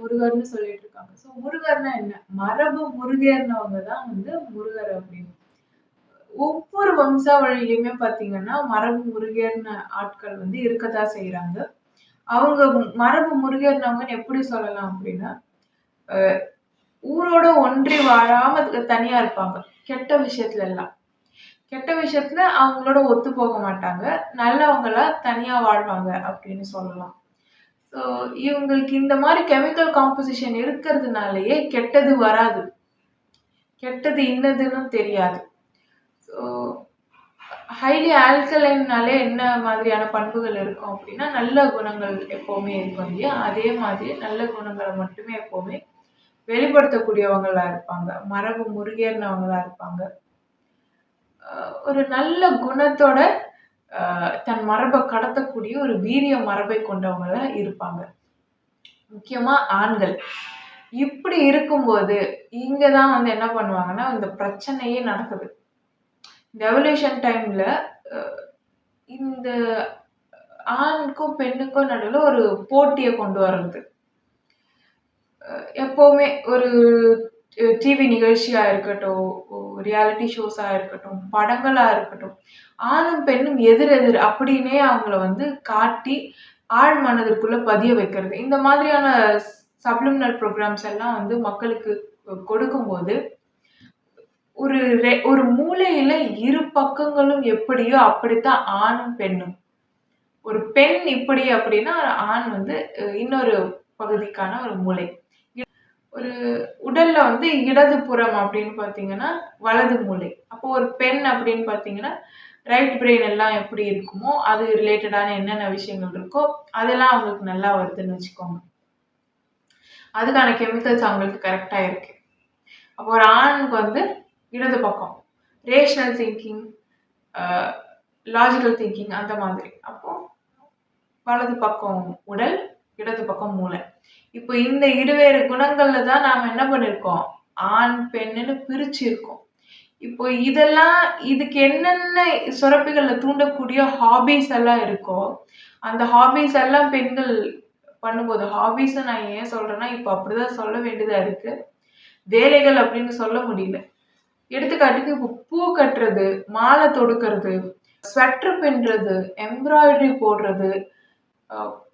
முருகர்ன்னு சொல்லிட்டு இருக்காங்க. ஸோ முருகர்னா என்ன? மரபு முருகேறினவங்க தான் வந்து முருகர் அப்படின்னு. ஒவ்வொரு வம்சாவழியிலயுமே பார்த்தீங்கன்னா, மரபு முருகேறின ஆட்கள் வந்து இருக்கத்தான் செய்றாங்க. அவங்க மரபு முருகேறினவங்கன்னு எப்படி சொல்லலாம் அப்படின்னா, அ ஊரோட ஒன்றி வாழாம தனியா இருப்பாங்க. கெட்ட விஷயத்துல எல்லாம். கெட்ட விஷயத்துல அவங்களோட ஒத்து போக மாட்டாங்க. நல்லவங்களா தனியா வாழ்வாங்க அப்படின்னு சொல்லலாம். ஸோ இவங்களுக்கு இந்த மாரி கெமிக்கல் காம்போசிஷன் இருக்கிறதுனாலயே கெட்டது வராது. கெட்டது இன்னதுன்னு தெரியாது. ஸோ ஹைலி ஆல்கலைன்னாலே என்ன மாதிரியான பண்புகள் இருக்கும் அப்படின்னா, நல்ல குணங்கள் எப்பவுமே இருக்கும் இல்லையா? அதே மாதிரி நல்ல குணங்கள மட்டுமே எப்பவுமே வெளிப்படுத்தக்கூடியவங்களா இருப்பாங்க. மரபு முருகேறினவங்களா இருப்பாங்க. ஒரு நல்ல குணத்தோட தன் மரப கடத்தக்கூடிய ஒரு வீரிய மரபை கொண்டவங்களா இருப்பாங்க. முக்கியமா ஆண்கள். இப்படி இருக்கும்போது, இங்க தான் வந்து என்ன பண்ணுவாங்கன்னா, இந்த பிரச்சனையே நடக்குது. இந்த எவல்யூஷன் டைம்ல அ இந்த ஆணுக்கும், பெண்ணுக்கும் நடுவுல ஒரு போட்டிய கொண்டு வர்றது. எப்பவுமே ஒரு டிவி நிகழ்ச்சியா இருக்கட்டும், ரியாலிட்டி ஷோஸா இருக்கட்டும், படங்களா இருக்கட்டும், ஆணும் பெண்ணும் எதிர் அப்படின்னே அவங்கள வந்து காட்டி ஆழ் மனதிற்குள்ள பதிய வைக்கிறது. இந்த மாதிரியான சப்ளிமினல் ப்ரோகிராம்ஸ் எல்லாம் வந்து மக்களுக்கு கொடுக்கும்போது, ஒரு மூலையில இரு பக்கங்களும் எப்படியோ அப்படித்தான் ஆணும் பெண்ணும். ஒரு பெண் இப்படி அப்படின்னா, ஆண் வந்து இன்னொரு பகுதிக்கான ஒரு மூலை. ஒரு உடல்ல வந்து இடது புறம் அப்படின்னு பார்த்தீங்கன்னா, வலது மூளை. அப்போ ஒரு பெண் அப்படின்னு பார்த்தீங்கன்னா, ரைட் பிரெயின் எல்லாம் எப்படி இருக்குமோ, அது ரிலேட்டடான என்னென்ன விஷயங்கள் இருக்கோ, அதெல்லாம் அவங்களுக்கு நல்லா வருதுன்னு வச்சுக்கோங்க. அதுக்கான கெமிக்கல்ஸ் அவங்களுக்கு கரெக்ட்டா இருக்கு. அப்போ ஒரு ஆணுக்கு வந்து இடது பக்கம். ரேஷனல் திங்கிங், லாஜிக்கல் திங்கிங் அந்த மாதிரி. அப்போ வலது பக்கம் உடல், இடது பக்கம் மூளை. இப்போ இந்த இருவேறு குணங்கள்ல தான் நாம என்ன பண்ணிருக்கோம்? ஆண், பெண்ணுன்னு பிரிச்சிருக்கோம். இப்போ இதெல்லாம் இதுக்கு என்னென்ன சுரப்பிகள்ல தூண்டக்கூடிய ஹாபீஸ் எல்லாம் இருக்கோ, அந்த ஹாபீஸ் எல்லாம் பெண்கள் பண்ணும்போது ஹாபீஸ நான் ஏன் சொல்றேன்னா, இப்போ அப்படிதான் சொல்ல வேண்டியதா இருக்கு. வேலைகள் அப்படின்னு சொல்ல முடியல. எடுத்துக்காட்டுக்கு இப்போ பூ கட்டுறது, மாலை தொடுக்கிறது, ஸ்வெட்டர் பின்றது, எம்ப்ராய்டரி போடுறது,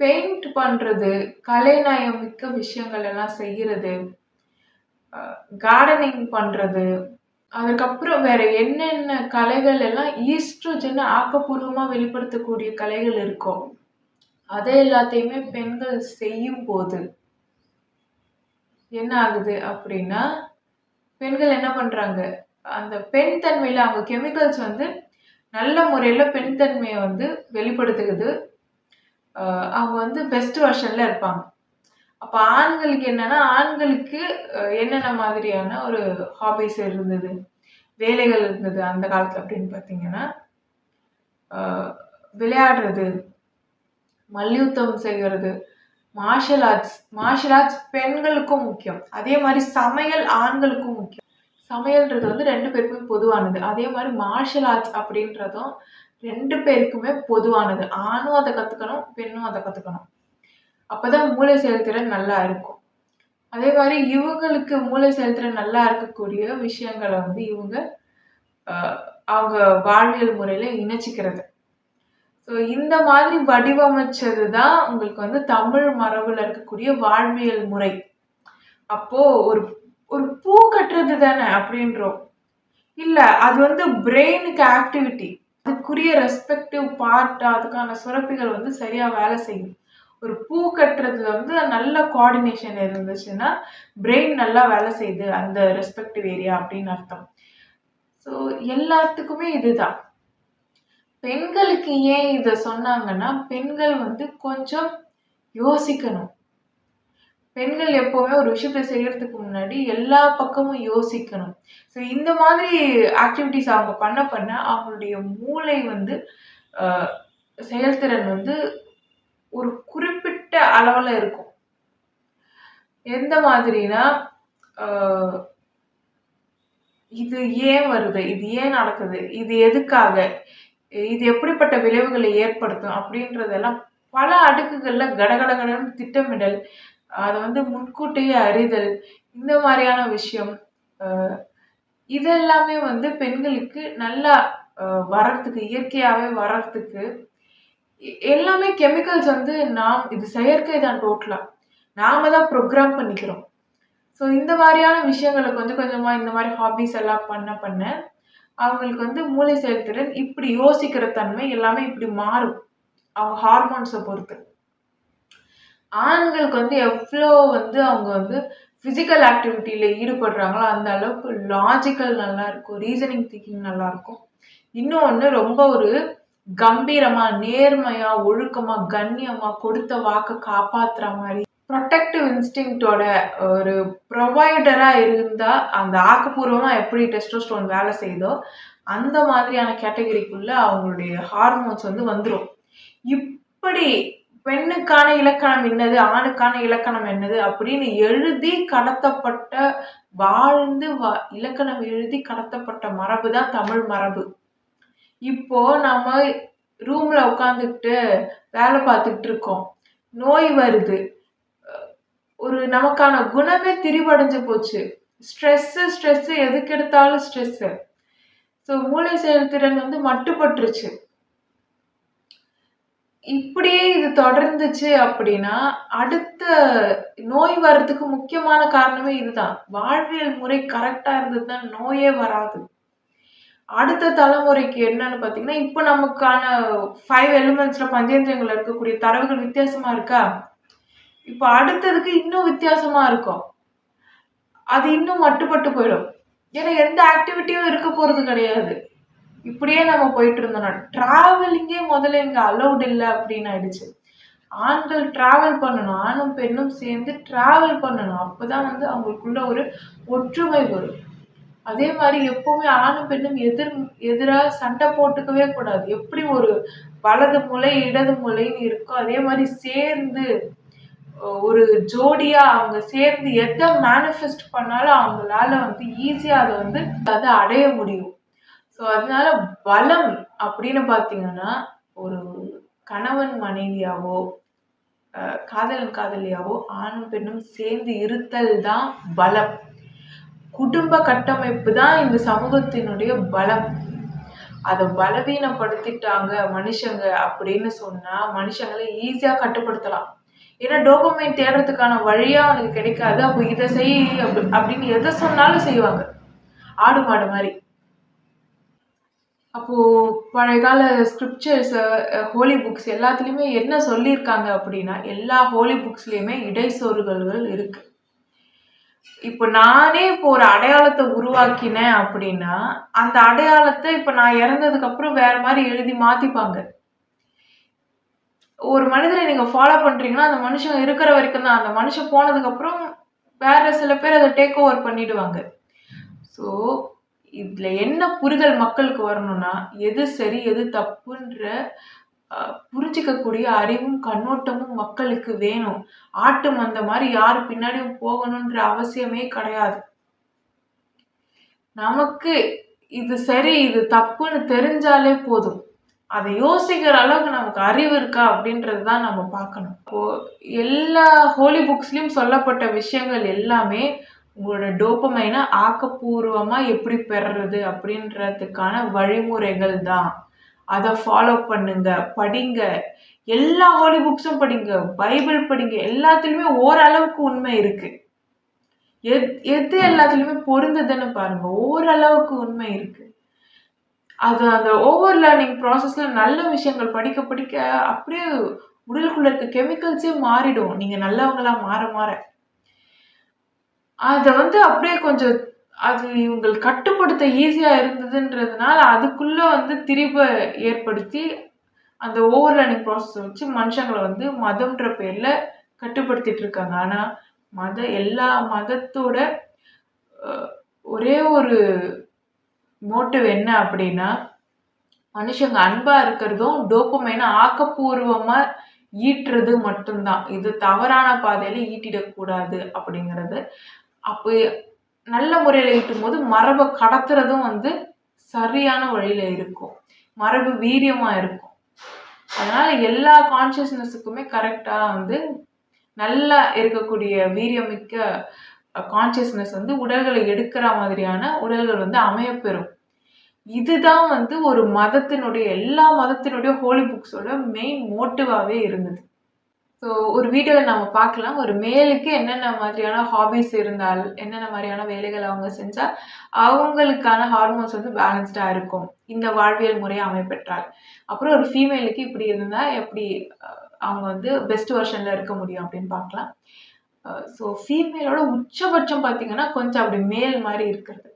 பெயிண்ட் பண்றது, கலைநயம் மிக்க விஷயங்கள் எல்லாம் செய்யறது, கார்டனிங் பண்றது, அதுக்கப்புறம் வேற என்னென்ன கலைகள் எல்லாம் ஈஸ்ட்ரோஜன் ஆக்கப்பூர்வமா வெளிப்படுத்தக்கூடிய கலைகள் இருக்கோ, அதை எல்லாத்தையுமே பெண்கள் செய்யும் போது என்ன ஆகுது அப்படின்னா, பெண்கள் என்ன பண்றாங்க? அந்த பெண் தன்மையில அவங்க கெமிக்கல்ஸ் வந்து நல்ல முறையில பெண் தன்மையை வந்து வெளிப்படுத்துகிறது. அவங்க வந்து பெஸ்ட் வெர்ஷன்ல இருப்பாங்க. அப்ப ஆண்களுக்கு என்னன்னா, ஆண்களுக்கு என்னென்ன மாதிரியான ஒரு ஹாபீஸ் இருந்தது, வேலைகள் இருந்தது அந்த காலத்துல அப்படின்னு பார்த்தீங்கன்னா, விளையாடுறது, மல்யுத்தம் செய்கிறது, மார்ஷல் ஆர்ட்ஸ் பெண்களுக்கும் முக்கியம். அதே மாதிரி சமையல் ஆண்களுக்கும் முக்கியம். சமையல்ன்றது வந்து 2 பேருக்குமே பொதுவானது. அதே மாதிரி மார்ஷல் ஆர்ட்ஸ் அப்படின்றதும் 2 பேருக்குமே பொதுவானது. ஆணும் அத கத்துக்கணும், பெண்ணும் அத கத்துக்கணும். அப்பதான் மூளை செயல்திறன் நல்லா இருக்கும். அதே மாதிரி இவங்களுக்கு மூளை செயல்திறன் நல்லா இருக்கக்கூடிய விஷயங்கள வந்து இவங்க அவங்க வாழ்வியல் முறையில இணைச்சிக்கிறது. ஸோ இந்த மாதிரி வடிவமைச்சது தான் உங்களுக்கு வந்து தமிழ் மரபுல இருக்கக்கூடிய வாழ்வியல் முறை. அப்போ ஒரு ஒரு பூ கட்டுறது தானே அப்படின்றோம். இல்ல அது வந்து பிரெயினுக்கு ஆக்டிவிட்டி. அதுக்குரிய ரெஸ்பெக்டிவ் பார்ட் அதுக்கான சுரப்பிகள் வந்து சரியா வேலை செய்யும். ஒரு பூ கட்டுறதுல வந்து நல்ல கோஆர்டினேஷன் இருந்துச்சுன்னா, பிரெயின் நல்லா வேலை செய்யுது அந்த ரெஸ்பெக்டிவ் ஏரியா அப்படின்னு அர்த்தம். ஸோ எல்லாத்துக்குமே இதுதான். பெண்களுக்கு ஏன் இத சொன்னாங்கன்னா, பெண்கள் வந்து கொஞ்சம் யோசிக்கணும். பெண்கள் எப்பவுமே ஒரு விஷயத்த செய்யறதுக்கு முன்னாடி எல்லா பக்கமும் யோசிக்கணும். ஸோ இந்த மாதிரி ஆக்டிவிட்டீஸ் அவங்க பண்ண பண்ண அவங்களுடைய மூளை வந்து செயல்திறன் வந்து ஒரு குறிப்பிட்ட அளவுல இருக்கும். எந்த மாதிரினா, இது ஏன் வருது? இது ஏன் நடக்குது? இது எதுக்காக? இது எப்படிப்பட்ட விளைவுகளை ஏற்படுத்தும்? அப்படின்றதெல்லாம் பல அடுக்குகள்ல கடகடன்னு திட்டமிடல், அதை வந்து முன்கூட்டியே அறிதல், இந்த மாதிரியான விஷயம், இதெல்லாமே வந்து பெண்களுக்கு நல்லா வர்றதுக்கு, இயற்கையாகவே வர்றதுக்கு எல்லாமே கெமிக்கல்ஸ் வந்து இது செயற்கை தான் டோட்டலா. நாம தான் ப்ரோக்ராம் பண்ணிக்கிறோம். ஸோ இந்த மாதிரியான விஷயங்களை கொஞ்சம் கொஞ்சமா இந்த மாதிரி ஹாபிஸ் எல்லாம் பண்ண பண்ண அவங்களுக்கு வந்து மூளை செயல்திறன், இப்படி யோசிக்கிற தன்மை எல்லாமே இப்படி மாறும். அவங்க ஹார்மோன்ஸை பொறுத்து. ஆண்களுக்கு வந்து எவ்வளோ வந்து அவங்க வந்து ஃபிசிக்கல் ஆக்டிவிட்டியில ஈடுபடுறாங்களோ அந்த அளவுக்கு லாஜிக்கல் நல்லா இருக்கும், ரீசனிங் திங்கிங் நல்லா இருக்கும். இன்னொன்று ரொம்ப ஒரு கம்பீரமா, நேர்மையா, ஒழுக்கமா, கண்ணியமா, கொடுத்த வாக்கை காப்பாத்துற மாதிரி ப்ரொடெக்டிவ் இன்ஸ்டிங்க்டோட ஒரு ப்ரொவைடரா இருந்தா அந்த ஆக்கப்பூர்வமா எப்படி டெஸ்டோஸ்டெரோன் வேலை செய்யுதோ அந்த மாதிரியான கேட்டகரிக்குள்ள அவங்களுடைய ஹார்மோன்ஸ் வந்து வந்துடும். இப்படி பெண்ணுக்கான இலக்கணம் என்னது, ஆணுக்கான இலக்கணம் என்னது அப்படின்னு எழுதி கடத்தப்பட்ட வாழ்ந்து இலக்கணம் எழுதி கடத்தப்பட்ட மரபு தான் தமிழ் மரபு. இப்போ நம்ம ரூம்ல உட்காந்துக்கிட்டு வேலை பார்த்துக்கிட்டு இருக்கோம், நோய் வருது, ஒரு நமக்கான குணமே திரிவடைஞ்சு போச்சு. ஸ்ட்ரெஸ் எதுக்கு எடுத்தாலும் ஸ்ட்ரெஸ். ஸோ மூளை செயல்திறன் வந்து மட்டுப்பட்டுருச்சு. இப்படியே இது தொடர்ந்துச்சு அப்படின்னா அடுத்த நோய் வர்றதுக்கு முக்கியமான காரணமே இதுதான். வாழ்வியல் முறை கரெக்டா இருந்ததுன்னா நோயே வராது. அடுத்த தலைமுறைக்கு என்னன்னு பார்த்தீங்கன்னா, இப்போ நமக்கான 5 எலிமெண்ட்ஸ்ல பஞ்சேந்திரியங்கள் இருக்கக்கூடிய தரவுகள் வித்தியாசமா இருக்கா? இப்போ அடுத்ததுக்கு இன்னும் வித்தியாசமா இருக்கும். அது இன்னும் மட்டுப்பட்டு போயிடும். ஏன்னா எந்த ஆக்டிவிட்டியும் இருக்க போறது கிடையாது. இப்படியே நம்ம போயிட்டு இருந்தோம்னா டிராவலிங்கே முதல்ல இங்க அலௌட் இல்லை அப்படின்னு ஆயிடுச்சு. ஆண்கள் டிராவல் பண்ணணும், ஆணும் பெண்ணும் சேர்ந்து டிராவல் பண்ணணும். அப்பதான் வந்து அவங்களுக்குள்ள ஒரு ஒற்றுமை வரும். அதே மாதிரி எப்பவுமே ஆணும் பெண்ணும் எதிராக சண்டை போட்டுக்கவே கூடாது. எப்படி ஒரு வலது மூளை இடது மூளைன்னு இருக்கோ அதே மாதிரி சேர்ந்து ஒரு ஜோடியா அவங்க சேர்ந்து எதை மேனிஃபெஸ்ட் பண்ணாலும் அவங்களால வந்து ஈஸியா அதை அடைய முடியும். ஸோ அதனால பலம் அப்படின்னு பார்த்தீங்கன்னா ஒரு கணவன் மனைவியாவோ காதலன் காதலியாவோ ஆணும் பெண்ணும் சேர்ந்து இருத்தல் தான் பலம். குடும்ப கட்டமைப்பு தான் இந்த சமூகத்தினுடைய பலம். அதை பலவீனப்படுத்திட்டாங்க மனுஷங்க அப்படின்னு சொன்னா மனுஷங்களை ஈஸியா கட்டுப்படுத்தலாம். ஏன்னா டோபமைன் தேடுறதுக்கான வழியா அவனுக்கு கிடைக்காது. அப்போ இதை செய் அப்படின்னு எதை சொன்னாலும் செய்வாங்க, ஆடு மாடு மாதிரி. அப்போ பழைய கால ஸ்கிரிப்சர்ஸ், ஹோலி புக்ஸ் எல்லாத்துலேயுமே என்ன சொல்லியிருக்காங்க அப்படின்னா எல்லா ஹோலி புக்ஸ்லேயுமே இடைச்சொருகள் இருக்கு. இப்போ நானே இப்போ ஒரு அடையாளத்தை உருவாக்கினேன் அப்படின்னா அந்த அடையாளத்தை இப்போ நான் இறந்ததுக்கு அப்புறம் வேற மாதிரி எழுதி மாத்திப்பாங்க. ஒரு மனிதரை நீங்க ஃபாலோ பண்றீங்கன்னா அந்த மனுஷன் இருக்கிற வரைக்கும் தான். அந்த மனுஷன் போனதுக்கு அப்புறம் வேற சில பேர் அதை டேக் ஓவர் பண்ணிடுவாங்க. ஸோ இதுல என்ன புரிதல் மக்களுக்கு வரணும்னா எது சரி எது தப்புன்ற புரிஞ்சிக்கக்கூடிய அறிவும் கண்ணோட்டமும் மக்களுக்கு வேணும். ஆட்டு மந்த மாதிரி யாரு பின்னாடியும் போகணுன்ற அவசியமே கிடையாது. நமக்கு இது சரி இது தப்புன்னு தெரிஞ்சாலே போதும். அதை யோசிக்கிற அளவுக்கு நமக்கு அறிவு இருக்கா அப்படின்றது தான் நம்ம பார்க்கணும். இப்போ எல்லா ஹோலி புக்ஸ்லயும் சொல்லப்பட்ட விஷயங்கள் எல்லாமே உங்களோட டோபமைனை ஆக்கப்பூர்வமா எப்படி பெறுறது அப்படின்றதுக்கான வழிமுறைகள் தான். அதை ஃபாலோ பண்ணுங்க, படிங்க. எல்லா ஹோலி புக்ஸும் படிங்க, பைபிள் படிங்க. எல்லாத்துலயுமே ஓரளவுக்கு உண்மை இருக்கு. எது எல்லாத்துலயுமே பொருந்ததுன்னு பாருங்க. ஓரளவுக்கு உண்மை இருக்கு. அது அந்த ஓவர் லேர்னிங் ப்ராசஸ்ல நல்ல விஷயங்கள் படிக்க படிக்க அப்படியே உடலுக்குள்ள இருக்க கெமிக்கல்ஸே மாறிடும். நீங்க நல்லவங்களா மாற மாற அதை அப்படியே கொஞ்சம் அது இவங்களுக்கு கட்டுப்படுத்த ஈஸியா இருந்ததுன்றதுனால அதுக்குள்ள திரிப ஏற்படுத்தி அந்த ஓவர் லேர்னிங் ப்ராசஸ் வச்சு மனுஷங்களை மதம்ன்ற பேர்ல கட்டுப்படுத்திட்டு இருக்காங்க. ஆனா எல்லா மதத்தோட ஒரே ஒரு மோட்டிவ் என்ன அப்படின்னா மனுஷங்க அன்பா இருக்கிறதும் டோபமைனை ஆக்கப்பூர்வமா ஈட்டுறது மட்டும்தான். இது தவறான பாதையில ஈட்டிடக்கூடாது அப்படிங்கிறது. அப்போ நல்ல முறையில ஈட்டும் போது மரபை கடத்துறதும் சரியான வழியில இருக்கும், மரபு வீரியமா இருக்கும். அதனால எல்லா கான்சியஸ்னஸுக்குமே கரெக்டா நல்லா இருக்கக்கூடிய வீரியமிக்க கான்சியஸ்னஸ் வந்து உடல்களை எடுக்கிற மாதிரியான உடல்கள் வந்து அமையப்பெறும். இதுதான் வந்து ஒரு மதத்தினுடைய எல்லா மதத்தினுடைய ஹோலி புக்ஸோட மெயின் மோட்டிவாவே இருந்தது. ஸோ ஒரு வீடியோவில் நம்ம பார்க்கலாம், ஒரு மேலுக்கு என்னென்ன மாதிரியான ஹாபிஸ் இருந்தால், என்னென்ன மாதிரியான வேலைகள் அவங்க செஞ்சால் அவங்களுக்கான ஹார்மோன்ஸ் வந்து பேலன்ஸ்டாக இருக்கும் இந்த வாழ்வியல் முறையை அமைப்பெற்றால். அப்புறம் ஒரு ஃபீமேலுக்கு இப்படி இருந்தால் எப்படி அவங்க வந்து பெஸ்ட் வெர்ஷனில் இருக்க முடியும் அப்படின்னு பார்க்கலாம். ஸோ ஃபீமேலோட உச்சபட்சம் பார்த்தீங்கன்னா கொஞ்சம் அப்படி மேல் மாதிரி இருக்கிறது.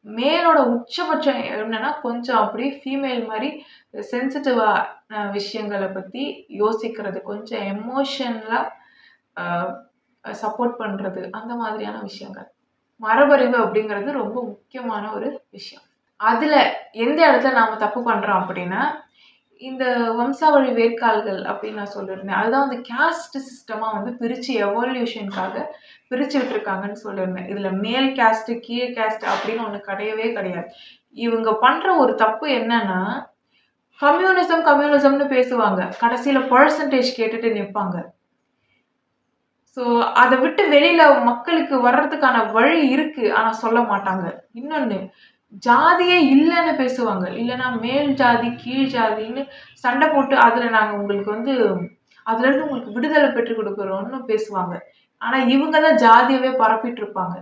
மேலோட உச்சபட்சம் என்னன்னா கொஞ்சம் அப்படி ஃபீமேல் மாதிரி சென்சிட்டிவான விஷயங்களை பற்றி யோசிக்கிறது, கொஞ்சம் எமோஷனலாக சப்போர்ட் பண்ணுறது, அந்த மாதிரியான விஷயங்கள். மரபறிவு அப்படிங்கிறது ரொம்ப முக்கியமான ஒரு விஷயம். அதில் எந்த இடத்துல நாம் தப்பு பண்ணுறோம் அப்படின்னா, இந்த வம்சாவழி வேட்கால்கள் அப்படின்னு நான் சொல்லியிருந்தேன், அதுதான் வந்து கேஸ்ட் சிஸ்டமாக வந்து பிரித்து எவல்யூஷனுக்காக பிரித்து விட்டுருக்காங்கன்னு சொல்லியிருந்தேன். இதில் மேல் கேஸ்ட்டு கீழ் கேஸ்ட் அப்படின்னு ஒன்று கிடையவே கிடையாது. இவங்க பண்ணுற ஒரு தப்பு என்னன்னா, கம்யூனிசம்னு பேசுவாங்க, கடைசியில் பர்சன்டேஜ் கேட்டுட்டு நிற்பாங்க. ஸோ அதை விட்டு வெளியில் மக்களுக்கு வர்றதுக்கான வழி இருக்குது, ஆனால் சொல்ல மாட்டாங்க. இன்னொன்று, ஜாதியே இல்லைன்னு பேசுவாங்க, இல்லைன்னா மேல் ஜாதி கீழ் ஜாதின்னு சண்டை போட்டு அதில் நாங்கள் உங்களுக்கு வந்து அதுலேருந்து உங்களுக்கு விடுதலை பெற்றுக் கொடுக்குறோன்னு பேசுவாங்க. ஆனால் இவங்க தான் ஜாதியவே பரப்பிட்டு இருப்பாங்க.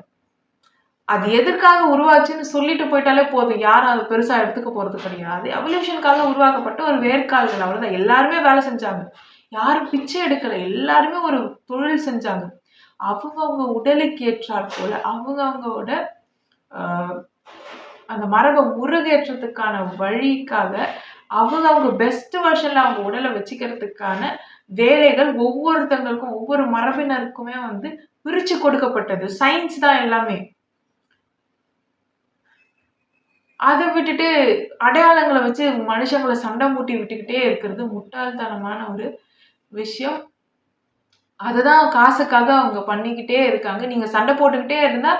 அது எதற்காக உருவாச்சுன்னு சொல்லிட்டு போயிட்டாலே போதும், யாரும் அதை பெருசாக எடுத்துக்க போகிறது கிடையாது. எவல்யூஷனுக்காக உருவாக்கப்பட்ட ஒரு வேர்க்கால்கள், அவ்வளோதான். எல்லாருமே வேலை செஞ்சாங்க, யாரும் பிச்சை எடுக்கலை, எல்லாருமே ஒரு தொழில் செஞ்சாங்க. அவங்கவுங்க உடலுக்கு ஏற்றாற் போல அவங்கவுங்களோட அந்த மரபை முருகேற்றத்துக்கான வழிக்காக அவங்க பெஸ்ட் வெர்ஷன்ல அவங்க உடலை வச்சுக்கிறதுக்கான வேலைகள் ஒவ்வொருத்தங்களுக்கும் ஒவ்வொரு மரபினருக்குமே வந்து பிரிச்சு கொடுக்கப்பட்டது. சயின்ஸ் தான் எல்லாமே. அதை விட்டுட்டு அடையாளங்களை வச்சு மனுஷங்களை சண்டை மூட்டி விட்டுக்கிட்டே இருக்கிறது முட்டாள்தனமான ஒரு விஷயம். அதுதான் காசுக்காக அவங்க பண்ணிக்கிட்டே இருக்காங்க. நீங்க சண்டை போட்டுக்கிட்டே இருந்தா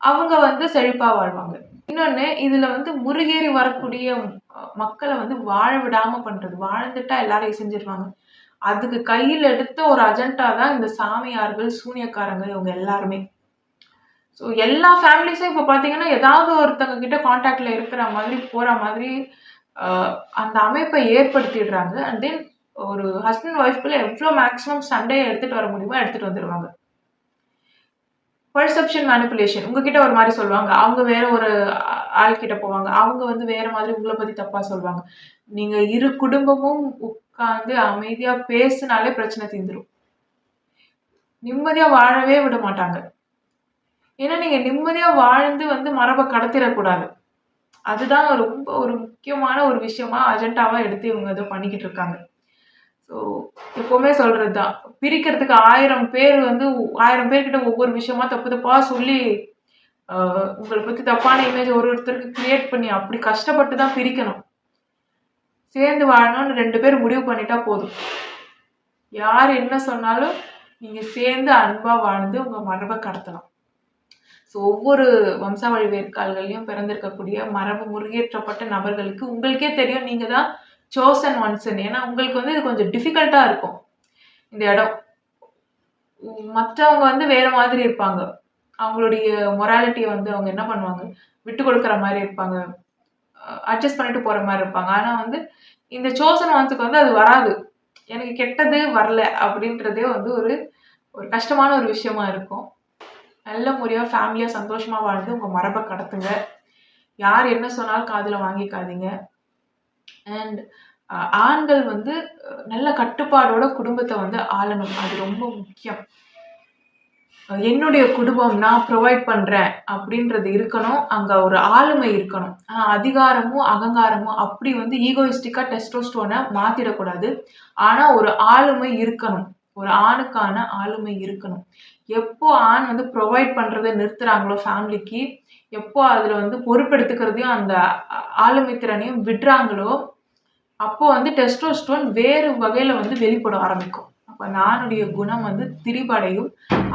அவங்க வந்து செழிப்பா வாழ்வாங்க. இன்னொன்று, இதில் வந்து முருகேறி வரக்கூடிய மக்களை வந்து வாழ விடாமல் பண்ணுறது. வாழ்ந்துட்டா எல்லாரையும் செஞ்சிருவாங்க. அதுக்கு கையில் எடுத்த ஒரு அஜெண்டா தான் இந்த சாமியார்கள், சூனியக்காரங்க, இவங்க எல்லாருமே. ஸோ எல்லா ஃபேமிலிஸும் இப்போ பார்த்தீங்கன்னா ஏதாவது ஒருத்தங்க கிட்ட கான்டாக்டில் இருக்கிற மாதிரி போகிற மாதிரி அந்த அமைப்பை ஏற்படுத்திடுறாங்க. அண்ட் தென் ஒரு ஹஸ்பண்ட் ஒய்ஃப்குள்ளே எவ்வளோ மேக்ஸிமம் சண்டையை எடுத்துகிட்டு வர முடியுமோ எடுத்துகிட்டு வந்துடுவாங்க. Perception manipulation. உங்ககிட்ட ஒரு மாதிரி சொல்லுவாங்க, அவங்க வேற ஒரு ஆள்கிட்ட போவாங்க, அவங்க வந்து வேற மாதிரி உங்களை பற்றி தப்பாக சொல்லுவாங்க. நீங்கள் இரு குடும்பமும் உட்காந்து அமைதியாக பேசினாலே பிரச்சனை தீர்ந்துடும். நிம்மதியாக வாழவே விட மாட்டாங்க. ஏன்னா நீங்கள் நிம்மதியாக வாழ்ந்து வந்து மரபை கடத்திடக்கூடாது. அதுதான் ரொம்ப ஒரு முக்கியமான ஒரு விஷயமா அஜெண்டாவாக எடுத்து இவங்க இதை பண்ணிக்கிட்டு இருக்காங்க. ஸோ எப்போவுமே சொல்கிறது தான், பிரிக்கிறதுக்கு 1000 பேர் வந்து 1000 பேர்கிட்ட ஒவ்வொரு விஷயமா தப்பு தப்பாக சொல்லி உங்களை பற்றி தப்பான இமேஜ் ஒருத்தருக்கு கிரியேட் பண்ணி அப்படி கஷ்டப்பட்டு தான் பிரிக்கணும். சேர்ந்து வாழணும்னு 2 பேர் முடிவு பண்ணிட்டா போதும். யார் என்ன சொன்னாலும் நீங்கள் சேர்ந்து அன்பாக வாழ்ந்து உங்கள் மரபை கடத்தலாம். ஸோ ஒவ்வொரு வம்சாவழி வேட்கால்கள்லையும் பிறந்திருக்கக்கூடிய மரபு முருகேற்றப்பட்ட நபர்களுக்கு உங்களுக்கே தெரியும், நீங்கள் தான் சோசன் ஒன்ஸ்ன்னு. ஏன்னா உங்களுக்கு வந்து இது கொஞ்சம் டிஃபிகல்ட்டாக இருக்கும் இந்த இடம். மற்றவங்க வந்து வேறு மாதிரி இருப்பாங்க, அவங்களுடைய மொராலிட்டியை வந்து அவங்க என்ன பண்ணுவாங்க, விட்டு கொடுக்குற மாதிரி இருப்பாங்க, அட்ஜஸ்ட் பண்ணிட்டு போகிற மாதிரி இருப்பாங்க. ஆனால் வந்து இந்த சோசன் ஒன்ஸுக்கு வந்து அது வராது. எனக்கு கெட்டது வரல அப்படின்றதே வந்து ஒரு கஷ்டமான ஒரு விஷயமா இருக்கும். நல்ல முறையாக ஃபேமிலியாக சந்தோஷமாக வாழ்ந்து உங்கள் மரபை கடத்துங்க. யார் என்ன சொன்னாலும் காதில் வாங்கிக்காதீங்க. அண்ட் ஆண்கள் வந்து நல்ல கட்டுப்பாடோட குடும்பத்தை வந்து ஆளணும், அது ரொம்ப முக்கியம். என்னுடைய குடும்பம் நான் ப்ரொவைட் பண்ணுறேன் அப்படின்றது இருக்கணும். அங்கே ஒரு ஆளுமை இருக்கணும். அதிகாரமும் அகங்காரமும் அப்படி வந்து ஈகோயிஸ்டிக்காக டெஸ்டோஸ்டோனை மாற்றிடக்கூடாது. ஆனால் ஒரு ஆளுமை இருக்கணும், ஒரு ஆணுக்கான ஆளுமை இருக்கணும். எப்போ ஆண் வந்து ப்ரொவைட் பண்ணுறதை நிறுத்துகிறாங்களோ ஃபேமிலிக்கு, எப்போ அதில் வந்து பொறுப்பெடுத்துக்கிறதையும் அந்த ஆளுமை திறனையும் விடுறாங்களோ, அப்போ வந்து டெஸ்டோஸ்டோன் வேறு வகையில் வந்து வெளிப்பட ஆரம்பிக்கும். அப்போ நானுடைய குணம் வந்து திரிபடையும்.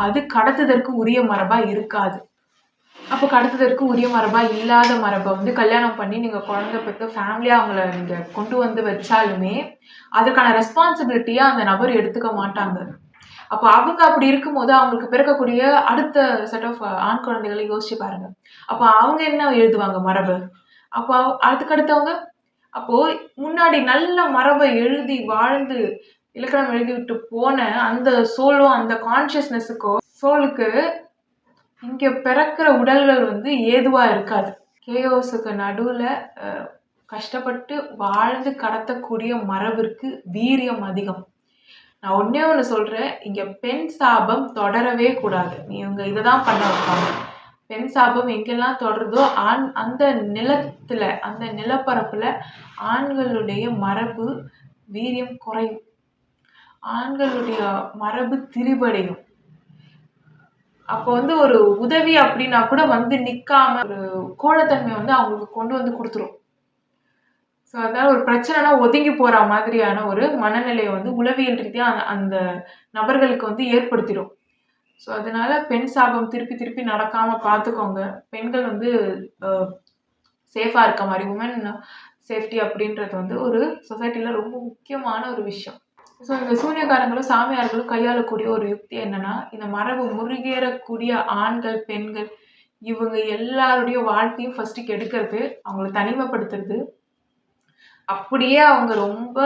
அது கடத்துதற்கு உரிய மரபாக இருக்காது. அப்போ கடத்துதற்கு உரிய மரபாக இல்லாத மரபை வந்து கல்யாணம் பண்ணி நீங்கள் குழந்தை பெற்று ஃபேமிலியாக அவங்கள நீங்கள் கொண்டு வந்து வச்சாலுமே அதுக்கான ரெஸ்பான்சிபிலிட்டியாக அந்த நபர் எடுத்துக்க மாட்டாங்க. அப்போ அவங்க அப்படி இருக்கும்போது அவங்களுக்கு பிறக்கக்கூடிய அடுத்த செட் ஆஃப் ஆண் குழந்தைகளை யோசிச்சு பாருங்க. அப்போ அவங்க என்ன எழுதுவாங்க மரபு? அப்போ அதுக்கடுத்தவங்க அப்போ முன்னாடி நல்ல மரபை எழுதி வாழ்ந்து இலக்கணம் எழுதிவிட்டு போன அந்த சோலும் அந்த கான்சியஸ்னஸுக்கோ சோலுக்கு இங்க பிறக்கிற உடல்கள் வந்து ஏதுவா இருக்காது. கேயோஸுக்கு நடுவுல கஷ்டப்பட்டு வாழ்ந்து கடத்தக்கூடிய மரபிற்கு வீரியம் அதிகம். நான் ஒன்னே ஒன்று சொல்றேன், இங்க பெண் சாபம் தொடரவே கூடாது. இவங்க இதை தான் பண்ண வைப்பாங்க. பெண் சாபம் எங்கெல்லாம் தொடருதோ அந்த நிலத்துல அந்த நிலப்பரப்புல ஆண்களுடைய மரபு வீரியம் குறையும், ஆண்களுடைய மரபு திரிபடையும். அப்போ வந்து ஒரு உதவி அப்படின்னா கூட வந்து நிக்காம ஒரு கோழத்தன்மை வந்து அவங்களுக்கு கொண்டு வந்து கொடுத்துரும். ஸோ அதனால ஒரு பிரச்சனைனா ஒதுங்கி போற மாதிரியான ஒரு மனநிலையை வந்து உளவியல் ரீதியா அந்த நபர்களுக்கு வந்து ஏற்படுத்திடும். ஸோ அதனால பெண் சாபம் திருப்பி திருப்பி நடக்காம பார்த்துக்கோங்க. பெண்கள் வந்து சேஃபா இருக்க மாதிரி உமன் சேஃப்டி அப்படின்றது வந்து ஒரு சொசைட்டில ரொம்ப முக்கியமான ஒரு விஷயம். ஸோ இந்த சூனியக்காரங்களும் சாமியார்களும் கையாளக்கூடிய ஒரு யுக்தி என்னன்னா, இந்த மரபு முருகேறக்கூடிய ஆண்கள் பெண்கள் இவங்க எல்லாருடைய வாழ்க்கையும் ஃபர்ஸ்ட் கெடுக்கிறது, அவங்களை தனிமைப்படுத்துறது. அப்படியே அவங்க ரொம்ப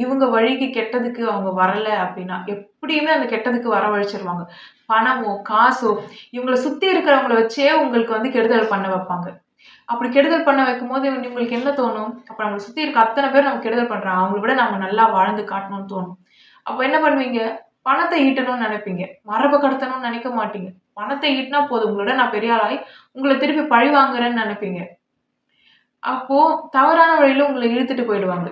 இவங்க வழிக்கு கெட்டதுக்கு அவங்க வரல அப்படின்னா எப்படியுமே அந்த கெட்டதுக்கு வரவழைச்சிருவாங்க. பணமோ காசோ இவங்களை சுத்தி இருக்கிறவங்கள வச்சே உங்களுக்கு வந்து கெடுதல் பண்ண வைப்பாங்க. அப்படி கெடுதல் பண்ண வைக்கும் போது உங்களுக்கு என்ன தோணும்? அப்ப நம்மளை சுத்தி இருக்க அத்தனை பேர் நம்ம கெடுதல் பண்றாங்க, அவங்கள விட நம்ம நல்லா வாழ்ந்து காட்டணும்னு தோணும். அப்ப என்ன பண்ணுவீங்க? பணத்தை ஈட்டணும்னு நினைப்பீங்க, மரபை கடத்தணும்னு நினைக்க மாட்டீங்க. பணத்தை ஈட்டினா போதும், உங்களோட நான் பெரிய ஆளாய் உங்களை திருப்பி பழி வாங்குறேன்னு நினைப்பீங்க. அப்போ தவறான வழியில உங்களை இழுத்துட்டு போயிடுவாங்க.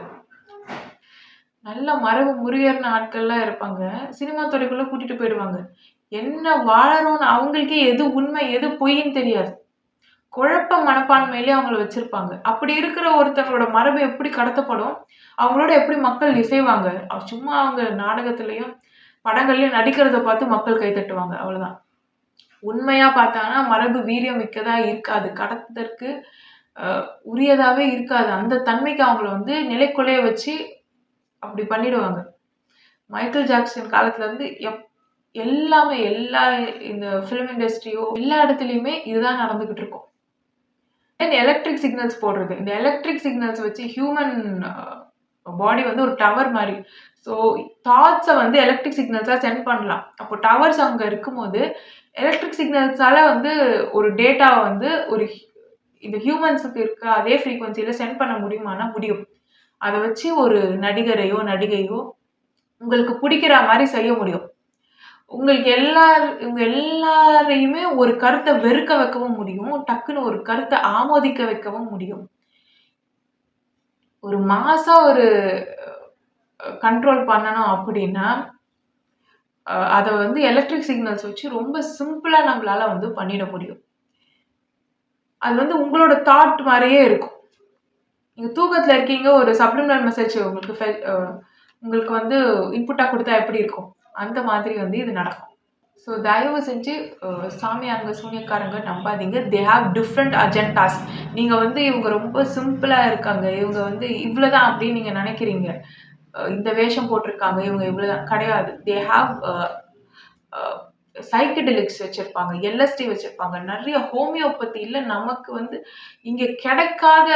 நல்ல மரபு முருகேறின ஆட்கள்லாம் இருப்பாங்க, சினிமா துறைக்குள்ள கூட்டிட்டு போயிடுவாங்க. என்ன வாழணும்னு அவங்களுக்கே எது உண்மை எது பொய்ன்னு தெரியாது. குழப்ப மனப்பான்மையிலே அவங்கள வச்சிருப்பாங்க. அப்படி இருக்கிற ஒருத்தவங்களோட மரபு எப்படி கடத்தப்படும், அவங்களோட எப்படி மக்கள் இசைவாங்க? சும்மா அவங்க நாடகத்திலையும் படங்கள்லயும் நடிக்கிறத பார்த்து மக்கள் கை தட்டுவாங்க, அவ்வளவுதான். உண்மையா பார்த்தாங்கன்னா மரபு வீரியம் மிக்கதா இருக்காது, கடத்ததற்கு உரியதாவே இருக்காது. அந்த தன்மைக்கு அவங்கள வந்து நிலைக்குலைய வச்சு அப்படி பண்ணிடுவாங்க. மைக்கேல் ஜாக்சன் காலத்துல இருந்து எல்லாமே எல்லா இந்த ஃபிலிம் இண்டஸ்ட்ரியோ எல்லா இடத்துலையுமே இதுதான் நடந்துகிட்டு இருக்கும். எலக்ட்ரிக் சிக்னல்ஸ் போடுறது, இந்த எலக்ட்ரிக் சிக்னல்ஸ் வச்சு ஹியூமன் பாடி வந்து ஒரு டவர் மாதிரி. ஸோ தாட்ஸை வந்து எலக்ட்ரிக் சிக்னல்ஸாக சென்ட் பண்ணலாம். அப்போ டவர்ஸ் அங்கே இருக்கும்போது எலக்ட்ரிக் சிக்னல்ஸால வந்து ஒரு டேட்டாவை வந்து ஒரு இந்த ஹியூமன்ஸுக்கு இருக்க அதே ஃப்ரீக்வன்சியில் சென்ட் பண்ண முடியுமானா முடியும். அதை வச்சு ஒரு நடிகரையோ நடிகையோ உங்களுக்கு பிடிக்கிற மாதிரி செய்ய முடியும். உங்களுக்கு இவங்க எல்லாரையுமே ஒரு கருத்தை வெறுக்க வைக்கவும் முடியும், டக்குன்னு ஒரு கருத்தை ஆமோதிக்க வைக்கவும் முடியும். ஒரு மாசா ஒரு கண்ட்ரோல் பண்ணணும் அப்படின்னா அதை வந்து எலக்ட்ரிக் சிக்னல்ஸ் வச்சு ரொம்ப சிம்பிளா நம்மளால வந்து பண்ணிட முடியும். அது வந்து உங்களோட தாட் மாதிரியே இருக்கும். நீங்க தூக்கத்துல இருக்கீங்க, ஒரு சப்ளிமெண்டல் மெசேஜ் உங்களுக்கு வந்து இன்புட்டா கொடுத்தா எப்படி இருக்கும், அந்த மாதிரி வந்து இது நடக்கும். ஸோ தயவு செஞ்சு சாமியாருங்க சூனியக்காரங்க நம்பாதீங்க. They have different agendas. நீங்கள் வந்து இவங்க ரொம்ப சிம்பிளாக இருக்காங்க, இவங்க வந்து இவ்வளோதான் அப்படின்னு நீங்கள் நினைக்கிறீங்க. இந்த வேஷம் போட்டிருக்காங்க, இவங்க இவ்வளோதான் கிடையாது. தே ஹாவ் சைக்கடெலிக்ஸ் வச்சுருப்பாங்க, எல்எஸ்டி வச்சுருப்பாங்க, நிறைய ஹோமியோபதியில் நமக்கு வந்து இங்கே கிடைக்காத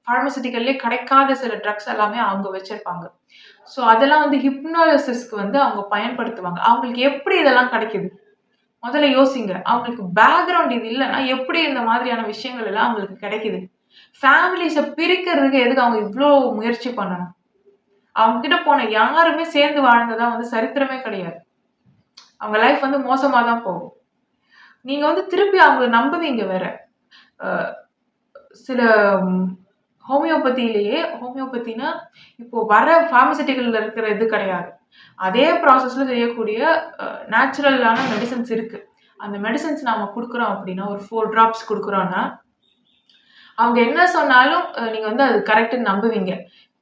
ஃபார்மசிட்டிக்கல்லே கிடைக்காத சில ட்ரக்ஸ் எல்லாமே அவங்க வச்சுருப்பாங்க. ஸோ அதெல்லாம் வந்து ஹிப்னாலிசிஸ்க்கு வந்து அவங்க பயன்படுத்துவாங்க. அவங்களுக்கு எப்படி இதெல்லாம் கிடைக்குது முதல்ல யோசிங்க. அவங்களுக்கு பேக்ரவுண்ட் இது இல்லைன்னா எப்படி இந்த மாதிரியான விஷயங்கள் எல்லாம் அவங்களுக்கு கிடைக்குது? ஃபேமிலிஸை பிரிக்கிறதுக்கு எதுக்கு அவங்க இவ்வளோ முயற்சி பண்ணணும்? அவங்க கிட்ட போன யாருமே சேர்ந்து வாழ்ந்ததா வந்து சரித்திரமே கிடையாது. அவங்க லைஃப் வந்து மோசமாக தான் போகும். நீங்கள் வந்து திருப்பி அவங்கள நம்புவீங்க வேற. சில ஹோமியோபதினா இப்போ வர ஃபார்மசிட்டிக்கல்ல இருக்கிற இது கிடையாது. அதே ப்ராசஸ்ல செய்யக்கூடிய நேச்சுரலான மெடிசன்ஸ் இருக்கு. அந்த மெடிசன்ஸ் நாம கொடுக்குறோம் அப்படின்னா, ஒரு 4 drops கொடுக்குறோம்னா அவங்க என்ன சொன்னாலும் நீங்க வந்து அது கரெக்ட்னு நம்புவீங்க.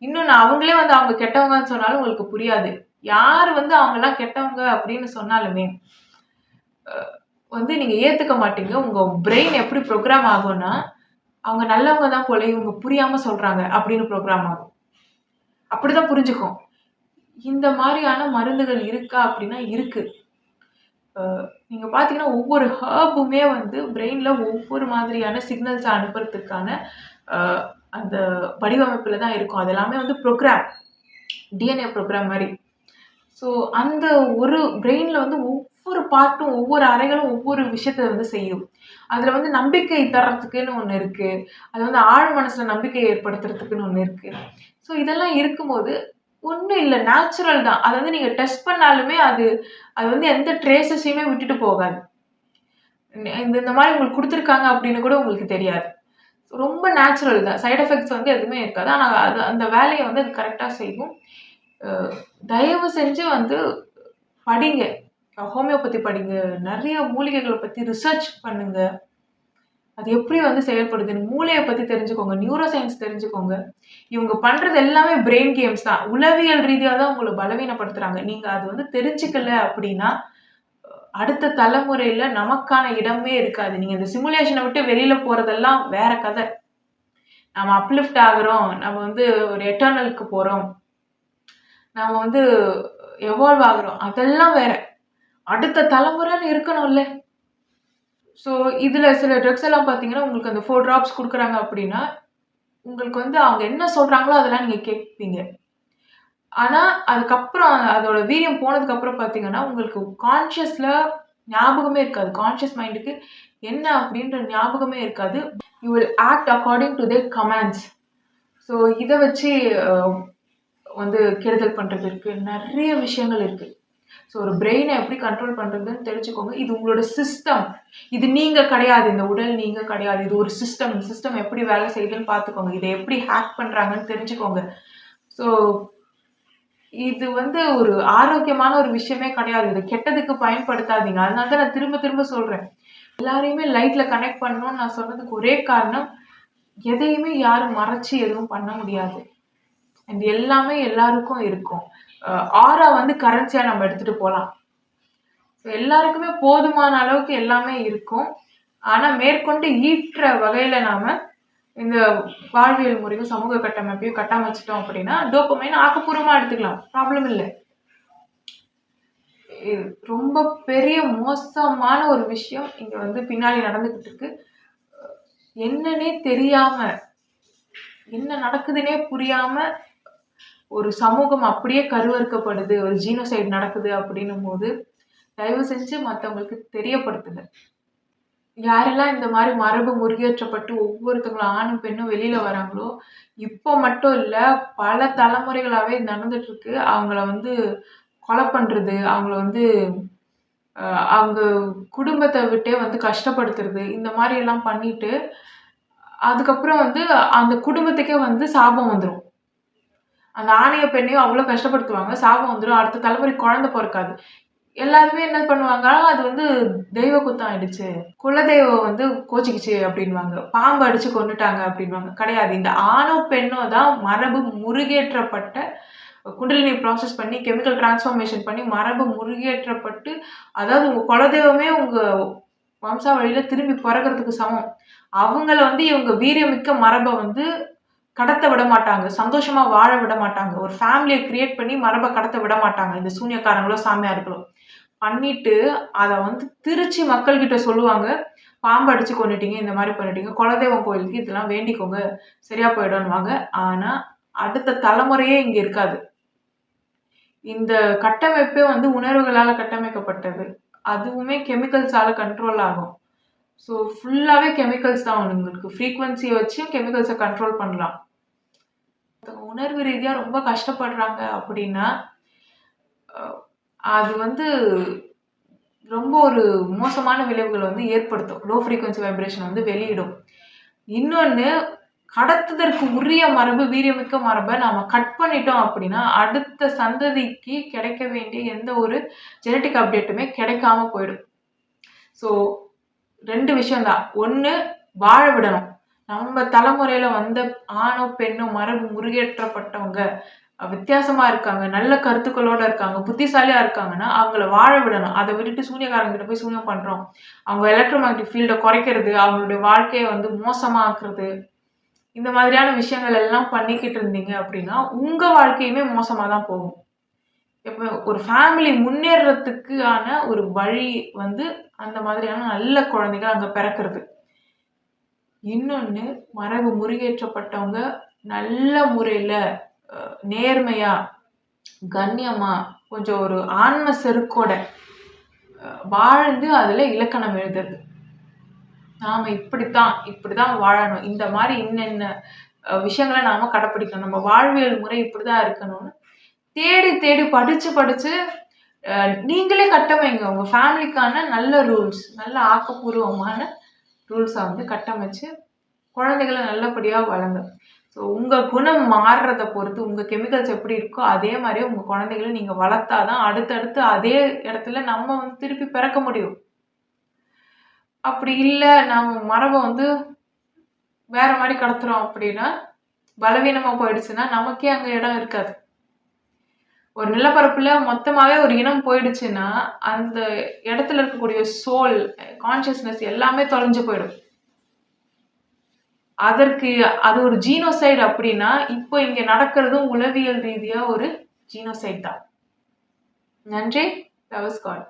இன்னொன்று, அவங்களே வந்து அவங்க கெட்டவங்கன்னு சொன்னாலும் உங்களுக்கு புரியாது. யார் வந்து அவங்கெல்லாம் கெட்டவங்க அப்படின்னு சொன்னாலுமே வந்து நீங்க ஏத்துக்க மாட்டீங்க. உங்க பிரெயின் எப்படி ப்ரோக்ராம் ஆகும்னா, அவங்க நல்லவங்க தான் போல, இவங்க புரியாம சொல்றாங்க அப்படின்னு ப்ரோக்ராம் ஆகும். அப்படிதான் புரிஞ்சுக்கும். இந்த மாதிரியான மருந்துகள் இருக்கா அப்படின்னா இருக்கு. நீங்க பார்த்தீங்கன்னா, ஒவ்வொரு ஹெர்புமே வந்து பிரெயின்ல ஒவ்வொரு மாதிரியான சிக்னல்ஸ அனுப்புறதுக்கான அ அந்த வடிவமைப்புல தான் இருக்கும். அது எல்லாமே வந்து ப்ரோகிராம். டிஎன்ஏ ப்ரோகிராம் மாரி. ஸோ அந்த ஒரு பிரெயின்ல வந்து ஒவ்வொரு பார்ட்டும், ஒவ்வொரு அறைகளும் ஒவ்வொரு விஷயத்த வந்து செய்யும். அதுல வந்து நம்பிக்கை தர்றதுக்குன்னு ஒண்ணு இருக்கு. அது வந்து ஆழ் மனசுல நம்பிக்கை ஏற்படுத்துறதுக்குன்னு ஒண்ணு இருக்கு. ஸோ இதெல்லாம் இருக்கும்போது, ஒண்ணும் இல்ல நேச்சுரல் தான். அத வந்து நீங்க டெஸ்ட் பண்ணாலுமே அது அது வந்து எந்த ட்ரேஸஸையுமே விட்டுட்டு போகாது. இந்த இந்த மாரி உங்களுக்கு குடுத்துருக்காங்க அப்படின்னு கூட உங்களுக்கு தெரியாது. ரொம்ப நேச்சுரல் தான். சைட் எஃபெக்ட்ஸ் வந்து எதுவுமே இருக்காது. ஆனா அது அந்த வேலைய வந்து அது கரெக்ட்டா செய்யும். அ தயவு செஞ்சு வந்து படிங்க. ஹோமியோபதி படிங்க. நெறைய மூலிகைகள பத்தி ரிசர்ச் பண்ணுங்க. அது எப்படி வந்து செயல்படுதுன்னு மூளைய பத்தி தெரிஞ்சுக்கோங்க. நியூரோ சயன்ஸ் தெரிஞ்சுக்கோங்க. இவங்க பண்றது எல்லாமே பிரெயின் கேம்ஸ் தான். உளவியல் ரீதியா தான் உங்கள பலவீனப்படுத்துறாங்க. நீங்க அது வந்து தெரிஞ்சுக்கல அப்படின்னா, அடுத்த தலைமுறையில நமக்கான இடமே இருக்காது. நீங்க இந்த சிமுலேஷன விட்டு வெளியில போறதெல்லாம் வேற கத. நம்ம அப்லிஃப்ட் ஆகுறோம். நம்ம வந்து ஒரு எட்டர்னலுக்கு போறோம். நாம வந்து எவால்வ் ஆகுறோம். அதெல்லாம் வேற. அடுத்த தலைமுறைன்னு இருக்கணும்ல. ஸோ, இதுல சில ட்ரக்ஸ் எல்லாம் பார்த்தீங்கன்னா, உங்களுக்கு அந்த 4 டிராப்ஸ் குடுக்குறாங்க அப்படின்னா, உங்களுக்கு வந்து அவங்க என்ன சொல்றாங்களோ அதெல்லாம் நீங்க கேட்பீங்க. ஆனா, அதுக்கப்புறம் அதோட வீரியம் போனதுக்கப்புறம் பார்த்தீங்கன்னா, உங்களுக்கு கான்ஷியஸ்ல ஞாபகமே இருக்காது. கான்ஷியஸ் மைண்டுக்கு என்ன அப்படின்ற ஞாபகமே இருக்காது. You will act according to their commands. So, இத வச்சு அ வந்து கெடுதல் பண்றது இருக்கு. நெறைய விஷயங்கள் இருக்கு. ஸோ ஒரு பிரெயின எப்படி கண்ட்ரோல் பண்றதுன்னு தெரிஞ்சுக்கோங்க. இது உங்களோட சிஸ்டம். இது நீங்க கிடையாது. இந்த உடல் நீங்க கிடையாது. இது ஒரு சிஸ்டம். இந்த சிஸ்டம் எப்படி வேலை செய்யுதுன்னு பார்த்துக்கோங்க. இத எப்படி ஹேக் பண்றாங்கன்னு தெரிஞ்சுக்கோங்க. ஸோ இது வந்து ஒரு ஆரோக்கியமான ஒரு விஷயமே கிடையாது. இத கெட்டதுக்கு பயன்படுத்தாதீங்க. அதனால தான் நான் திரும்ப திரும்ப சொல்றேன். எல்லாரையுமே லைட்ல கனெக்ட் பண்ணணும்னு நான் சொன்னதுக்கு ஒரே காரணம், எதையுமே யாரும் மறைச்சு எதுவும் பண்ண முடியாது. அண்ட் எல்லாமே எல்லாருக்கும் இருக்கும். ஆரா வந்து கரன்சியா நம்ம எடுத்துட்டு போலாம். எல்லாருக்குமே போதுமான அளவுக்கு எல்லாமே இருக்கும். ஆனா, மேற்கொண்டு ஈற்ற வகையில நாம இந்த வாழ்வியல் முறையும், சமூக கட்டமைப்பையும் கட்டமைச்சுட்டோம் அப்படின்னா, டோபமைன் ஆக்கப்பூர்வமா எடுத்துக்கலாம். ப்ராப்ளம் இல்ல. இது ரொம்ப பெரிய மோசமான ஒரு விஷயம் இங்க வந்து பின்னாடி நடந்துகிட்டு இருக்கு. என்னன்னே தெரியாம, என்ன நடக்குதுன்னே புரியாம ஒரு சமூகம் அப்படியே கருவறுக்கப்படுது. ஒரு ஜீனோசைட் நடக்குது அப்படின்னும்போது, தயவு செஞ்சு மத்தவங்களுக்கு தெரியப்படுத்துங்க. யாரெல்லாம் இந்த மாரி மரபு முறியேற்றப்பட்டு ஒவ்வொருத்தவங்களும் ஆணும், பெண்ணும் வெளியில வராங்களோ, இப்போ மட்டும் இல்ல, பல தலைமுறைகளாவே நடந்துட்டு இருக்கு. அவங்கள வந்து கொலை பண்றது, அவங்கள வந்து அ அவங்க குடும்பத்த விட்டே வந்து கஷ்டப்படுத்துறது, இந்த மாரி எல்லாம் பண்ணிட்டு, அதுக்கப்புறம் வந்து அந்த குடும்பத்துக்கே வந்து சாபம் வந்துரும். அந்த ஆணையோ, பெண்ணையோ அவ்ளோ கஷ்டப்படுத்துவாங்க. சாபம் வந்துரும். அடுத்த தலைமுறைக்கு குழந்தை பொறக்காது. எல்லாருமே என்ன பண்ணுவாங்க, அது வந்து தெய்வ குத்தம் ஆயிடுச்சு. குலதெய்வம் வந்து கோச்சிக்கிச்சு அப்படின்னுவாங்க. பாம்பு அடிச்சு கொன்னுட்டாங்க அப்படின்னுவாங்க. கிடையாது. இந்த ஆணோ, பெண்ணோ தான் மரபு முருகேற்றப்பட்ட குண்டலினி ப்ராசஸ் பண்ணி, கெமிக்கல் டிரான்ஸ்ஃபார்மேஷன் பண்ணி, மரபு முருகேற்றப்பட்டு, அதாவது உங்க குலதெய்வமே உங்க வம்சாவழியில திரும்பி பொறக்கறதுக்கு சமம். அவங்கள வந்து இவங்க வீரியமிக்க மரப வந்து கடத்த விட மாட்டாங்க. சந்தோஷமா வாழ விட மாட்டாங்க. ஒரு ஃபேமிலிய கிரியேட் பண்ணி மரப கடத்த விட மாட்டாங்க. இந்த சூனியக்காரங்களோ, சாமியார்களோ. பண்ணிட்டு, அத வந்து திரிச்சு மக்கள்கிட்ட சொல்லுவாங்க. பாம்பு அடிச்சு கொன்னுட்டீங்க, இந்த மாரி பண்ணிட்டீங்க. குலதெய்வம் கோயிலுக்கு இதெல்லாம் வேண்டிக்கோங்க, சரியா போயிடும்னுவாங்க. ஆனா, அடுத்த தலைமுறையே இங்க இருக்காது. இந்த கட்டமைப்பே வந்து உணர்வுகளால கட்டமைக்கப்பட்டது. அதுவுமே கெமிக்கல்ஸால கண்ட்ரோல் ஆகும். ஸோ, ஃபுல்லாவே கெமிக்கல்ஸ் தான் உங்களுக்கு. ஃப்ரீக்வென்சிய வச்சும் கெமிக்கல்ஸ கண்ட்ரோல் பண்ணலாம். உணர்வு ரீதியா ரொம்ப கஷ்டப்படுறாங்க அப்படின்னா, அ அது வந்து ரொம்ப ஒரு மோசமான விளைவுகள வந்து ஏற்படுத்தும். லோ ஃப்ரீக்வென்சி வைப்ரேஷன் வந்து வெளியிடும். இன்னொன்னு கடத்துதற்கு உரிய மரபு, வீரியமிக்க மரப நாம கட் பண்ணிட்டோம் அப்படின்னா, அடுத்த சந்ததிக்கு கிடைக்க வேண்டிய எந்த ஒரு ஜெனடிக் அப்டேட்டுமே கிடைக்காம போயிடும். ஸோ 2 விஷயம் தான். 1 வாழ விடணும். நம்ம தலைமுறையில வந்த ஆணோ, பெண்ணோ மரபு முருகேற்றப்பட்டவங்க வித்தியாசமா இருக்காங்க. நல்ல கருத்துக்களோட இருக்காங்க. புத்திசாலியா இருக்காங்கன்னா, அவங்கள வாழ விடணும். அத விட்டுட்டு சூனியக்காரங்ககிட்ட போய் சூனியம் பண்றோம். அவங்க எலக்ட்ரோ மேக்னெட்டிக் ஃபீல்ட குறைக்கிறது, அவங்களுடைய வாழ்க்கைய வந்து மோசமாக்குறது, இந்த மாதிரியான விஷயங்கள் எல்லாம் பண்ணிக்கிட்டு இருந்தீங்க அப்படின்னா, உங்க வாழ்க்கையுமே மோசமா தான் போகும். இப்போ ஒரு ஃபேமிலி முன்னேறதுக்கான ஒரு வழி வந்து அந்த மாதிரியான நல்ல குழந்தைகள் அங்கே பிறக்கிறது. இன்னொன்று, மரபு முறியேற்றப்பட்டவங்க நல்ல முறையில் நேர்மையா கண்ணியமா கொஞ்சம் ஒரு ஆன்ம செருக்கோட வாழ்ந்து அதில் இலக்கணம் எழுதுறது. நாம் இப்படிதான் வாழணும், இந்த மாதிரி இன்னென்ன விஷயங்களை நாம கடைப்பிடிக்கணும், நம்ம வாழ்வியல் முறை இப்படிதான் இருக்கணும்னு தேடி தேடி படிச்சு நீங்களே கட்டமைங்க. உங்க ஃபேமிலிக்கான நல்ல ரூல்ஸ், நல்ல ஆக்கப்பூர்வமான ரூல்ஸை வந்து கட்டமைச்சு குழந்தைகளை நல்லபடியா வளங்க. ஸோ உங்க குணம் மாறுறதை பொறுத்து உங்க கெமிக்கல்ஸ் எப்படி இருக்கோ அதே மாதிரி உங்க குழந்தைகளை நீங்க வளர்த்தாதான் அடுத்தடுத்து அதே இடத்துல நம்ம வந்து திருப்பி பிறக்க முடியும். அப்படி இல்லை நம்ம மரபை வந்து வேற மாதிரி கடத்துறோம் அப்படின்னா, பலவீனமா போயிடுச்சுன்னா நமக்கே அங்க இடம் இருக்காது. ஒரு நிலப்பரப்புல மொத்தமாவே ஒரு இனம் போயிடுச்சுன்னா அந்த இடத்துல இருக்கக்கூடிய சோல், கான்சியஸ்னஸ் எல்லாமே தொலைஞ்சு போயிடும். அதற்கு அது ஒரு ஜீனோசைடு அப்படின்னா இப்போ இங்க நடக்கிறதும் உளவியல் ரீதியா ஒரு ஜீனோசைட் தான். நன்றி. That was God.